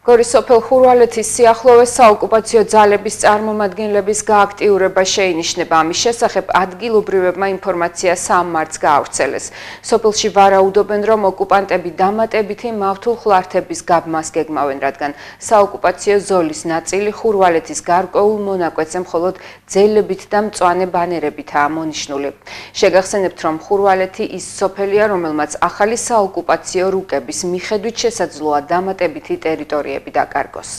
გორის სოფელ ხურვალეთის სიახლოვეს საოკუპაციო ძალების წარმომადგენლების გააქტიურება შეინიშნება. ამის შესახებ ადგილობრივებმა ინფორმაცია სამმარტს გაავრცელეს. სოფელში ვარაუდობენ, რომ ოკუპანტები დამატებითი მავთულხლართების გაბმას გეგმავენ, რადგან საოკუპაციო ზოლის ნაწილი ხურვალეთის გარკვეულ მონაკვეთზე მხოლოდ ძელებით და მწვანე ბანერებითაა მონიშნული. შეგახსენებთ, რომ ხურვალეთი ის სოფელია, რომელმაც ახალი საოკუპაციო რუკების მიხედვით შესაძლოა დამატებითი ტერიტორიები დაკარგოს.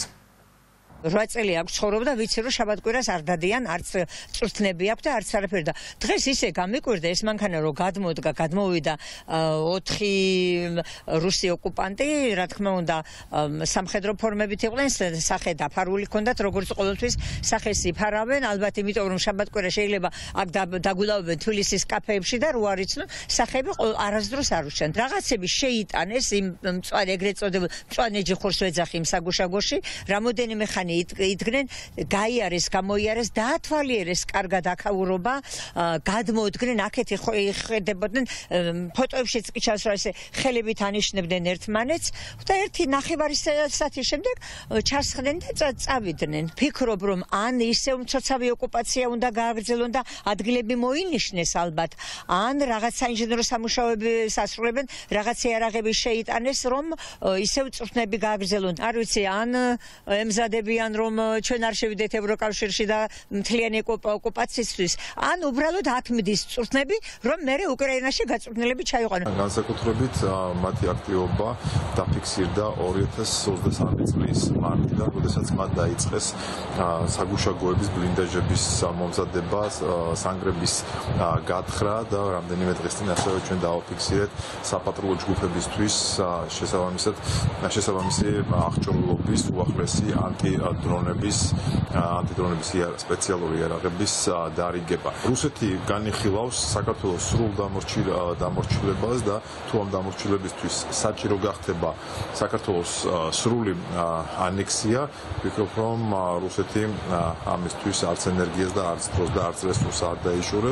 8 წელი აქვს ცხოვრობდა, ვიცი რომ შაბათ-კვირას არ დადიან, არც წვრთნები აქვს და არც არაფერი და დღეს ისე გამიკვირდა ეს მანქანა რომ გადმოვიდა 4 რუსი ოკუპანტი, რა თქმა უნდა, სამხედრო ფორმებით იყვნენ, სახე დაფარული ჰქონდათ, როგორც ყოველთვის სახეს იფარავენ, ალბათ იმიტომ რომ შაბათ-კვირა შეიძლება აქ დაგულავებენ თბილისის კაფეებში და რო არ იცნო, სახეები არასდროს არ უშენ. რაღაცები შეიტანეს იმ ეგრეთ წოდებულ მწვანე ჯიხურს ვეძახი იმ საგუშაგოში, რამოდენიმე ხანი იდგნენ, გაიარეს, გამოიარეს, დაათვალიერეს კარგად აქაურობა, გადმოდგნენ, აქეთ იხედებოდნენ, ფოტოებშიც კი ჩანს, რომ ესე ხელებით ანიშნებდნენ ერთმანეთს და ერთი ნახევარი საათის შემდეგ ჩასხდნენ და წავიდნენ. ფიქრობ, რომ ან ისევ მცოცავი ოკუპაცია უნდა გააგრძელონ და ადგილები მოინიშნეს ალბათ, ან რაღაც საინჟინრო სამუშაოები ასრულებენ, რაღაც იარაღები შეიტანეს, რომ ისევ წვრთნები გააგრძელონ. არ ვიცი, ან ემზადებიან რომ ჩვენ არ შევიდეთ ევროკავშირში და მთლიანი ოკუპაციისთვის, ან უბრალოდ აქ მიდის წვრთნები, რომ მერე უკრაინაში გაწვრთნელები ჩაიყვანონ. განსაკუთრებით მათი აქტივობა დაფიქსირდა 2023 წლის მარტიდან, როდესაც მათ დაიწყეს საგუშაგოების ბლინდაჟების მომზადება, სანგრების გათხრა და რამდენიმე დღეს წინ ასევე ჩვენ დავაფიქსირეთ საპატრულო ჯგუფებისთვის შესაბამისი აღჭურვილობის უახლესი ანტიდრონების სპეციალური იარაღების დარიგება. რუსეთი განიხილავს საქართველოს სრულ დამორჩილებას და თუ ამ დამორჩილებისთვის საჭირო გახდება საქართველოს სრული ანექსია, ვფიქრობ, რომ რუსეთი ამისთვის არც ენერგიას და არც დროს და არც რესურსს არ დაიშურებს.